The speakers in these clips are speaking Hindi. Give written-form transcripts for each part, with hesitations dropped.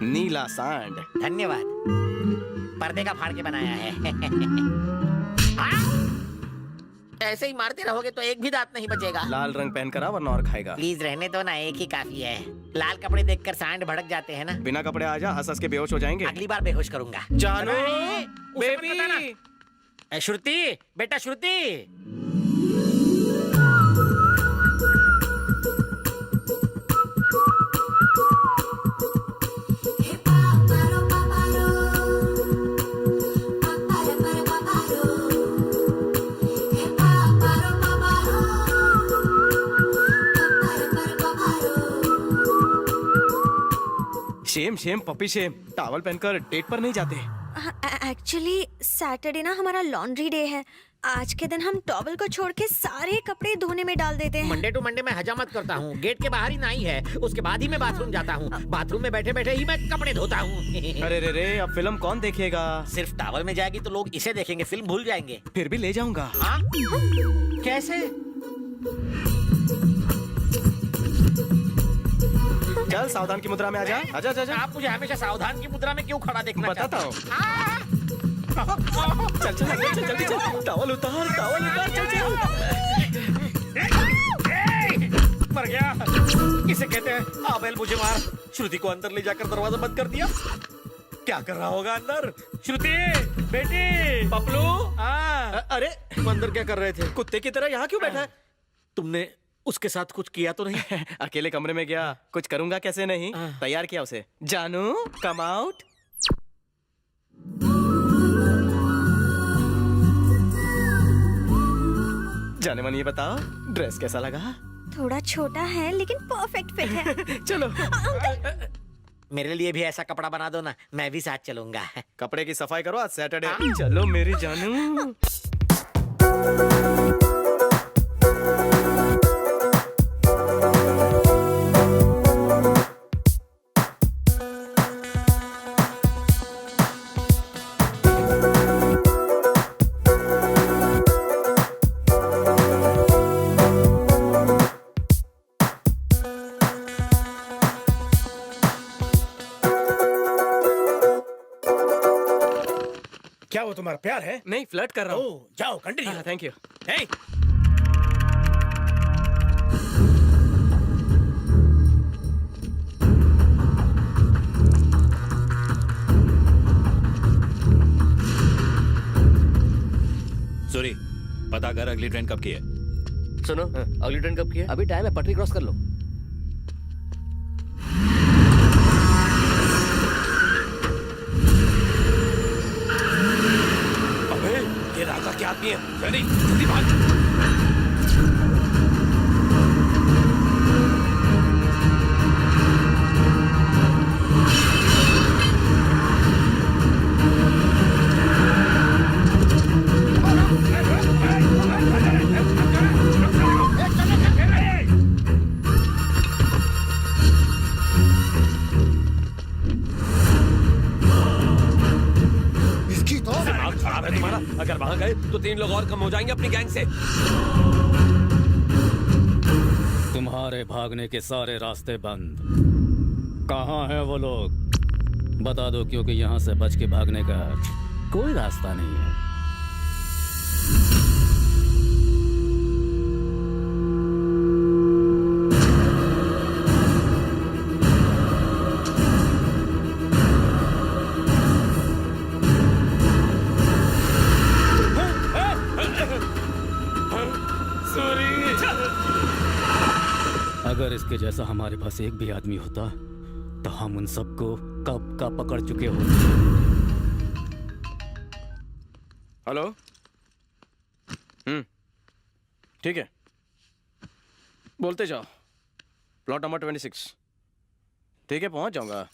नीला सांड। धन्यवाद। पर्दे का फाड़ के बनाया है। ऐसे ही मारते रहोगे तो एक भी दांत नहीं बचेगा। लाल रंग पहनकर आ वरना और खाएगा। प्लीज रहने दो ना, एक ही काफी है। लाल कपड़े देखकर सांड भड़क जाते हैं ना। बिना कपड़े आ जा, हंस हंस के बेहोश हो जाएंगे। अगली बार बेहोश करूंगा। जानू उसे मत बताना। बेबी। श्रुति, बेटा Shruti. Shame shame puppy shame, towel पहनकर डेट पर नहीं जाते। एक्चुअली सैटरडे ना हमारा लॉन्ड्री डे है। आज के दिन हम टॉवल को छोड़ के सारे कपड़े धोने में डाल देते हैं। मंडे टू मंडे मैं हजामत करता हूँ। गेट के बाहर ही नाई है, उसके बाद ही मैं बाथरूम जाता हूँ। बाथरूम में बैठे बैठे ही मैं कपड़े धोता हूँ। अरे रे रे, अब फिल्म कौन देखेगा? सिर्फ टॉवल में जाएगी तो लोग इसे देखेंगे, फिल्म भूल जाएंगे। फिर भी ले जाऊंगा। हाँ? कैसे? चल सावधान की मुद्रा में आजा। आजा आजा। आप मुझे हमेशा सावधान की मुद्रा में क्यों खड़ा देखना बताता हूँ। चल चल चल चल जल्दी चल। टॉवल उतार, चल चल। मर गया। किसे कहते हैं आबेल मुझे मार। श्रुति को अंदर ले जाकर दरवाजा बंद कर दिया। क्या कर रहा होगा अंदर? श्रुति बेटी, पपलू। अरे अंदर क्या कर रहे थे? कुत्ते की तरह यहाँ क्यों बैठा है? तुमने उसके साथ कुछ किया तो नहीं? अकेले कमरे में गया, कुछ करूंगा कैसे नहीं। तैयार किया उसे। जानू कम आउट। जाने मन ये बताओ, ड्रेस कैसा लगा? थोड़ा छोटा है लेकिन परफेक्ट फिट है। चलो। मेरे लिए भी ऐसा कपड़ा बना दो ना, मैं भी साथ चलूंगा। कपड़े की सफाई करो, आज सैटरडे। चलो मेरी जानू। क्या वो तुम्हारा प्यार है? नहीं, फ्लर्ट कर रहा हूँ। ओह, जाओ continue. Thank you. Hey, sorry, पता कर अगली ट्रेन कब की है। सुनो, अगली ट्रेन कब की है? अभी टाइम है, पटरी क्रॉस कर लो। अबे ये राजा के आदमी है। जल्दी जल्दी भाग। दिमाग खराब है तुम्हारा। अगर वहां गए तो 3 लोग और कम हो जाएंगे अपनी गैंग से। तुम्हारे भागने के सारे रास्ते बंद। कहाँ हैं वो लोग? बता दो, क्योंकि यहाँ से बच के भागने का कोई रास्ता नहीं है। अगर इसके जैसा हमारे पास एक भी आदमी होता तो हम उन सबको कब का पकड़ चुके होते। हेलो। ठीक है, बोलते जाओ। Plot number 26। ठीक है, पहुंच जाऊंगा।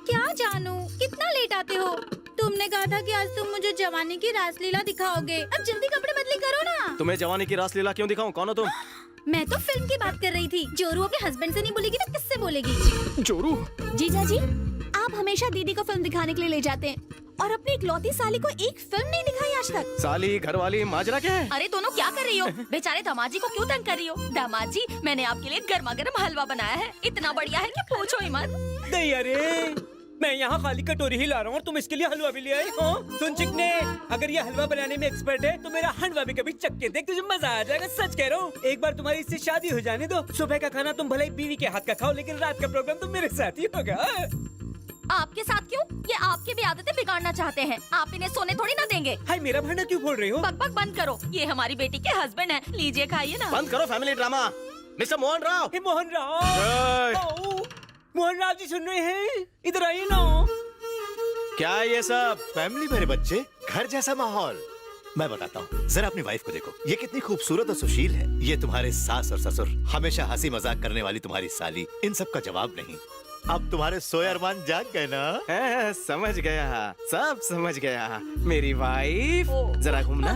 क्या जानू, कितना लेट आते हो? तुमने कहा था कि आज तुम मुझे जवानी की रासलीला दिखाओगे। अब जल्दी कपड़े बदली करो ना। तुम्हें जवानी की रासलीला क्यों दिखाऊं? कौन हो तुम? मैं तो फिल्म की बात कर रही थी। जोरू अपने हस्बैंड से नहीं बोलेगी तो किससे बोलेगी? जोरू? जीजा जी, आप हमेशा दीदी को फिल्म दिखाने के लिए ले जाते हैं और अपनी इकलौती साली को एक फिल्म नहीं दिखाई आज तक। साली घर वाली माजरा क्या है? अरे दोनों क्या कर रही हो? बेचारे दामाजी को क्यों तंग कर रही हो? दामाजी, मैंने आपके लिए गर्मा गर्म हलवा बनाया है, इतना बढ़िया है कि पूछो ही मत। नहीं अरे, मैं यहाँ खाली कटोरी ही ला रहा हूँ और तुम इसके लिए हलवा भी ले आई हो। सुन चिकने, अगर ये हलवा बनाने में एक्सपर्ट है तो मेरा हलवा भी कभी चख के देख, तुझे मजा आ जाएगा। सच कह रहा हूँ, एक बार तुम्हारी इससे शादी हो जाने दो। सुबह का खाना तुम भले ही बीवी के हाथ का खाओ, लेकिन रात का प्रोग्राम तो मेरे साथ ही होगा। आपके साथ क्यों? ये आपकी भी आदतें बिगाड़ना चाहते हैं। आप इन्हें सोने थोड़ी ना देंगे। हाय, मेरा भांडा क्यों फोड़ रही हो? बक बक बंद करो, ये हमारी बेटी के हस्बैंड हैं। लीजिए खाइए ना। बंद करो family drama. Mister Mohan Rao. हे मोहन राव। जय। मोहन राव जी सुन रहे हैं? इधर आइए ना। क्या है ये सब? फैमिली मेरे बच्चे, घर जैसा माहौल। मैं बताता हूँ, जरा अपनी वाइफ को देखो, ये कितनी खूबसूरत और सुशील है। ये तुम्हारे सास और ससुर, हमेशा हंसी मजाक करने वाली तुम्हारी साली, इन सब का जवाब नहीं। अब तुम्हारे सोए अरमान जाग गए ना? समझ गया, सब समझ गया। मेरी वाइफ, जरा घूमना।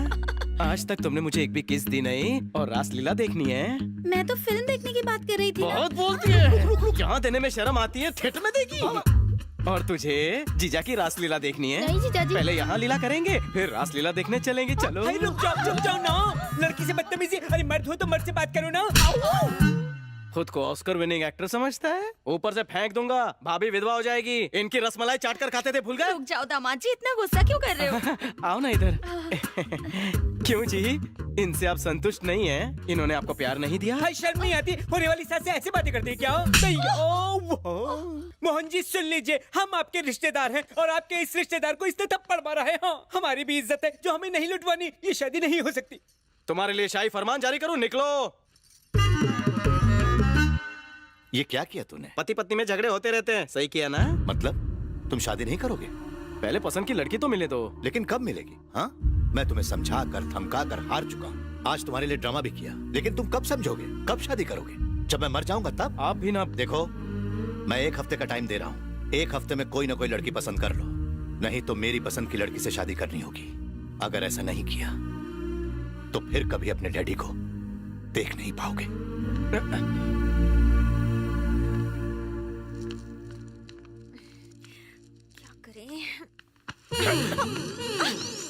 आज तक तुमने मुझे एक भी किस दी नहीं और रासलीला देखनी है। मैं तो फिल्म देखने की बात कर रही थी। बहुत बोलती है। यहाँ देने में शर्म आती है, थिएटर में देगी। और तुझे जीजा की रासलीला देखनी है? नहीं जीजाजी। पहले यहाँ लीला करेंगे, फिर रासलीला देखने चलेंगे। चलो। हाय, रुक जाओ ना। लड़की से बदतमीजी। अरे मर्द हो तो मर्द से बात करो ना। खुद को ऑस्कर विनिंग एक्टर समझता है? ऊपर से फेंक दूंगा, भाभी विधवा हो जाएगी। इनकी रसमलाई चाट कर खाते थे, भूल गए? रुक जाओ दामाजी, इतना गुस्सा क्यों कर रहे हो? आओ ना इधर। क्यों जी, इनसे आप संतुष्ट नहीं हैं? इन्होंने आपको प्यार नहीं दिया? हाय, शर्म नहीं आती? होने वाली सास से ऐसे बातें करती है क्या? नहीं। मोहन जी सुन लीजिए, हम आपके रिश्तेदार हैं और आपके इस रिश्तेदार को इसने थप्पड़ मारा है। हाँ, हमारी भी इज्जत है जो हमें नहीं लुटवानी। ये शादी नहीं हो सकती। तुम्हारे लिए शाही फरमान जारी करूं? निकलो। ये क्या किया तूने? पति पत्नी में झगड़े होते रहते हैं, सही किया ना? मतलब तुम शादी नहीं करोगे? पहले पसंद की लड़की तो मिले दो। लेकिन कब मिलेगी? हाँ, मैं तुम्हें समझा कर धमका कर हार चुका हूँ। आज तुम्हारे लिए ड्रामा भी किया, लेकिन तुम कब समझोगे? कब शादी करोगे? जब मैं मर जाऊंगा तब? आप भी ना। देखो, मैं 1 हफ्ते का टाइम दे रहा हूँ। 1 हफ्ते में कोई ना कोई लड़की पसंद कर लो, नहीं तो मेरी पसंद की लड़की से शादी करनी होगी। अगर ऐसा नहीं किया तो फिर कभी अपने डैडी को देख नहीं पाओगे।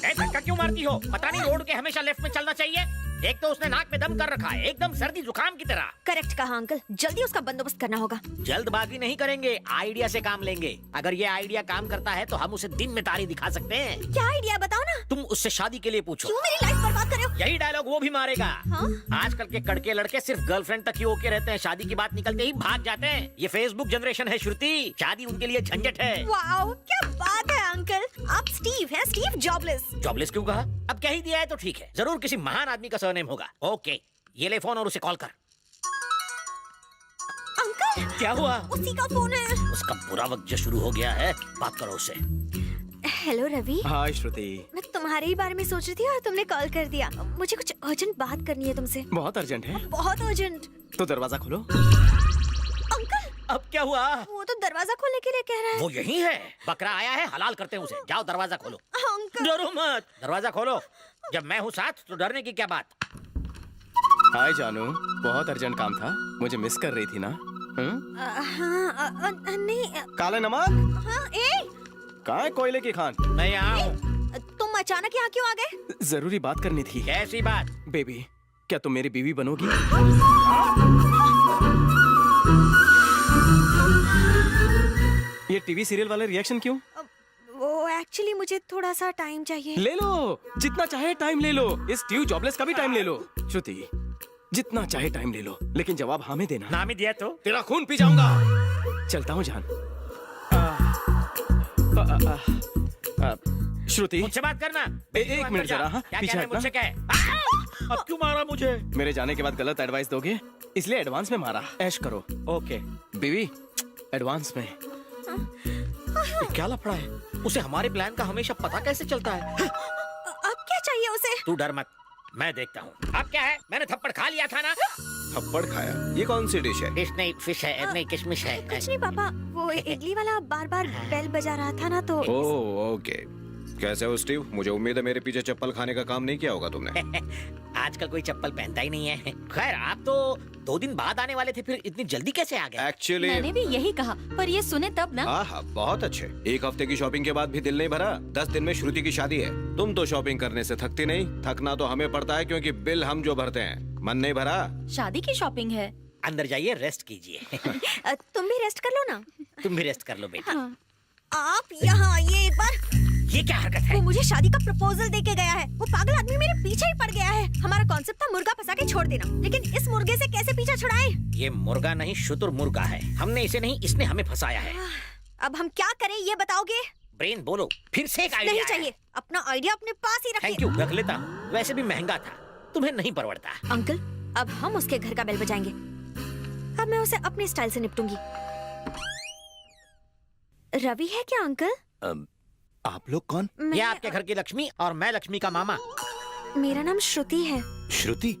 ऐसा धक्का क्यों मारती हो? पता नहीं रोड के हमेशा लेफ्ट में चलना चाहिए। एक तो उसने नाक में दम कर रखा है, एकदम सर्दी जुकाम की तरह। करेक्ट कहा अंकल, जल्दी उसका बंदोबस्त करना होगा। जल्दबाजी नहीं करेंगे, आइडिया से काम लेंगे। अगर ये आइडिया काम करता है तो हम उसे दिन में तारी दिखा सकते हैं। क्या आइडिया बताओ ना। तुम उससे शादी के लिए पूछो। क्यों मेरी लाइफ बर्बाद कर रहे हो? यही डायलॉग वो भी मारेगा। हाँ? आजकल के कड़के लड़के सिर्फ गर्लफ्रेंड तक ही ओके रहते हैं, शादी की बात निकलते ही भाग जाते हैं। ये फेसबुक जनरेशन है श्रुति, शादी उनके लिए झंझट है। वाओ, क्या बात है अंकल। आप स्टीव हैं, स्टीव जॉबलेस। जॉबलेस क्यों कहा? अब कह ही दिया है तो ठीक है, जरूर किसी महान आदमी का सरनेम होगा। ओके, ये ले फोन और उसे कॉल कर। अंकल, क्या हुआ? उसी का फोन है। उसका बुरा वक्त जो शुरू हो गया है, बात करो उससे। हेलो रवि। हाय श्रुति। मैं तुम्हारे ही बारे में सोच रही थी और तुमने कॉल कर दिया। मुझे कुछ अर्जेंट बात करनी है तुमसे। बहुत अर्जेंट है? बहुत अर्जेंट। तो दरवाजा खोलो। अंकल, अब क्या हुआ? वो तो दरवाजा खोलने के लिए कह रहा है। वो यही है, बकरा आया है, हलाल करते हैं उसे। जाओ दरवाजा खोलो। अंकल, डरो मत, दरवाजा खोलो। जब मैं हूँ साथ तो डरने की क्या बात। हाय जानू, बहुत अर्जेंट काम था, मुझे मिस कर रही थी ना? हाँ, नहीं। काले नमक। हाँ, कहाँ है कोयले की खान? मैं यहाँ हूँ। तुम अचानक यहाँ क्यों आ गए? जरूरी बात करनी थी। कैसी बात? बेबी, क्या तुम मेरी बीवी बनोगी? ये टीवी सीरियल वाले रिएक्शन क्यों? वो एक्चुअली मुझे थोड़ा सा टाइम चाहिए। ले लो, जितना चाहे टाइम ले लो। इस स्टीव जॉबलेस का भी टाइम ले लो। श्रुति, जितना चाहे टाइम ले लो, लेकिन जवाब हाँ में देना। ना में दिया तो तेरा खून पी जाऊंगा। चलता हूँ जान। श्रुति, मुझसे बात करना। एक मिनट जरा। हाँ, क्या पीछे कहना है हटना। मुझसे? क्या? अब क्यों मारा मुझे? मेरे जाने के बाद गलत एडवाइस दोगे, इसलिए एडवांस में मारा। ऐश करो। ओके। बीवी, एडवांस में। ये क्या लफड़ा है? उसे हमारे प्लान का हमेशा पता कैसे चलता है? अब क्या चाहिए उसे? तू डर मत, मैं देखता हूँ। अब क्या है? मैंने थप्पड़ खा लिया था ना? थप्पड़ खाया? ये कौन सी डिश है? डिश नहीं, फिश है। नहीं, किशमिश है। कुछ नहीं पापा, वो इडली वाला बार बार बेल बजा रहा था ना तो। ओह ओके, कैसे हो स्टीव? मुझे उम्मीद है मेरे पीछे चप्पल खाने का काम नहीं किया होगा तुमने। आजकल कोई चप्पल पहनता ही नहीं है। खैर आप तो 2 दिन बाद आने वाले थे, फिर इतनी जल्दी कैसे आ गए? एक्चुअली मैंने भी यही कहा, पर ये सुने तब ना। हाँ, बहुत अच्छे। 1 हफ्ते की शॉपिंग के बाद भी दिल नहीं भरा। 10 दिन में श्रुति की शादी है। तुम तो शॉपिंग करने से थकती नहीं, थकना तो हमें पड़ता है क्योंकि बिल हम जो भरते हैं। मन नहीं भरा? शादी की शॉपिंग है। अंदर जाइए, रेस्ट कीजिए। तुम भी रेस्ट कर लो ना। तुम भी रेस्ट कर लो बेटा। आप यहाँ आइए एक बार। ये क्या हरकत है? वो मुझे शादी का प्रपोजल दे के गया है। वो पागल आदमी मेरे पीछे ही पड़ गया है। हमारा कॉन्सेप्ट था मुर्गा फंसा के छोड़ देना, लेकिन इस मुर्गे से कैसे पीछा छुड़ाए? ये मुर्गा नहीं, शुतुरमुर्गा है। हमने इसे नहीं, इसने हमें फंसाया है। अब हम क्या करें ये बताओगे? ब्रेन बोलो, फिर से एक आइडिया नहीं आया। चाहिए, अपना आइडिया अपने पास ही रखिए। थैंक यू, रख लेता हूँ। वैसे भी महंगा था, तुम्हें नहीं परवड़ता। अंकल, अब हम उसके घर का बेल बजाएंगे। अब मैं उसे अपने स्टाइल से निपटूंगी। रवि है क्या अंकल? आप लोग कौन? ये आपके घर की लक्ष्मी और मैं लक्ष्मी का मामा। मेरा नाम श्रुति है। श्रुति?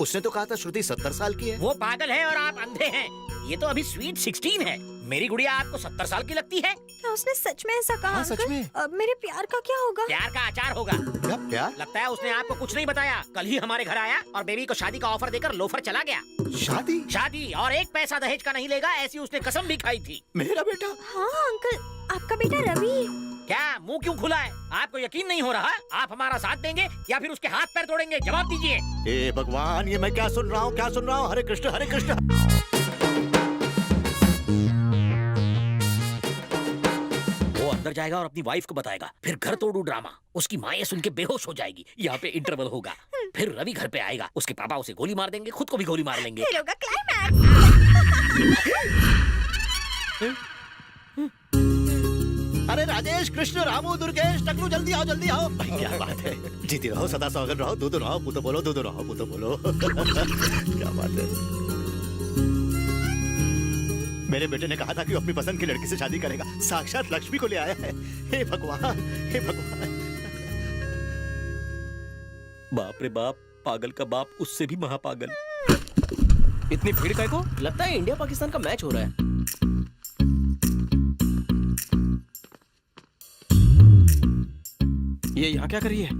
उसने तो कहा था श्रुति 70 साल की है। वो पागल है और आप अंधे हैं। ये तो अभी स्वीट 16 है। मेरी गुड़िया आपको 70 साल की लगती है? क्या उसने सच में ऐसा कहा? हाँ, सच अंकल? में। अब मेरे प्यार का क्या होगा? प्यार का अचार होगा। क्या प्यार? लगता है उसने आपको कुछ नहीं बताया। कल ही हमारे घर आया और बेबी को शादी का ऑफर देकर लोफर चला गया। शादी? शादी, और 1 पैसा दहेज का नहीं लेगा, ऐसी उसने कसम भी खाई थी। मेरा बेटा? हाँ अंकल, आपका बेटा रवि। क्या मुंह क्यों खुला है? आपको यकीन नहीं हो रहा? आप हमारा साथ देंगे या फिर उसके हाथ पैर तोड़ेंगे? जवाब दीजिए। हे भगवान, ये मैं क्या सुन रहा हूँ, क्या सुन रहा हूँ? हरे कृष्ण हरे कृष्ण। वो अंदर जाएगा और अपनी वाइफ को बताएगा, फिर घर तोड़ू ड्रामा। उसकी माँ ये सुन के बेहोश हो जाएगी। यहाँ पे इंटरवल होगा। फिर रवि घर पे आएगा, उसके पापा उसे गोली मार देंगे, खुद को भी गोली मार लेंगे। फिर होगा क्लाइमैक्स। अरे राजेश, कृष्ण, रामू, दुर्गेश, टकलू, जल्दी आओ, जल्दी आओ। भाई क्या बात है। जीती रहो, सदा सुहागन रहो, दूध रहो, पुतो बोलो, दूध रहो, पुतो बोलो। क्या बात है। मेरे बेटे ने कहा था कि वो अपनी पसंद की लड़की से शादी करेगा। साक्षात लक्ष्मी को ले आया है। हे भगवान, हे भगवान। बाप रे बाप, पागल का बाप उससे भी महापागल। इतनी भीड़ काय को? लगता है इंडिया पाकिस्तान का मैच हो रहा है। ये यहाँ क्या कर रही है?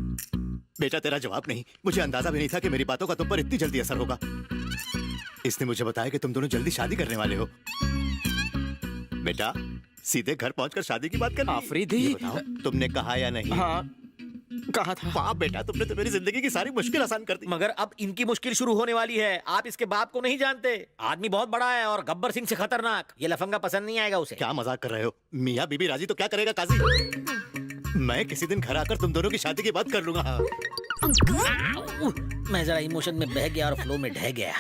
बेटा तेरा जवाब नहीं। मुझे अंदाजा भी नहीं था कि मेरी बातों का तुम पर इतनी जल्दी असर होगा। इसने मुझे बताया कि तुम दोनों जल्दी शादी करने वाले हो। बेटा सीधे घर पहुंचकर शादी की बात कर। आफरीदी, ये बताओ, तुमने कहा या नहीं? हाँ, कहा था। वाह बेटा, तुमने तो मेरी जिंदगी की सारी मुश्किल आसान कर दी। मगर अब इनकी मुश्किल शुरू होने वाली है। आप इसके बाप को नहीं जानते। आदमी बहुत बड़ा है और गब्बर सिंह से खतरनाक। ये लफंगा पसंद नहीं आएगा उसे। क्या मजाक कर रहे हो? मियाँ बीबी राजी तो क्या करेगा काजी? मैं किसी दिन घर आकर तुम दोनों की शादी की बात कर लूंगा। हाँ। मैं जरा इमोशन में बह गया और फ्लो में ढह गया।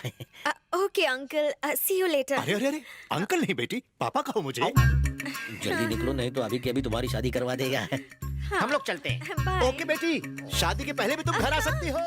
Okay uncle, see you later. अरे अरे अरे, अंकल नहीं बेटी, पापा कहो मुझे। जल्दी निकलो, नहीं तो अभी के अभी तुम्हारी शादी करवा देगा। हम लोग चलते हैं। बाय। ओके बेटी, शादी के पहले भी तुम घर आ सकती हो।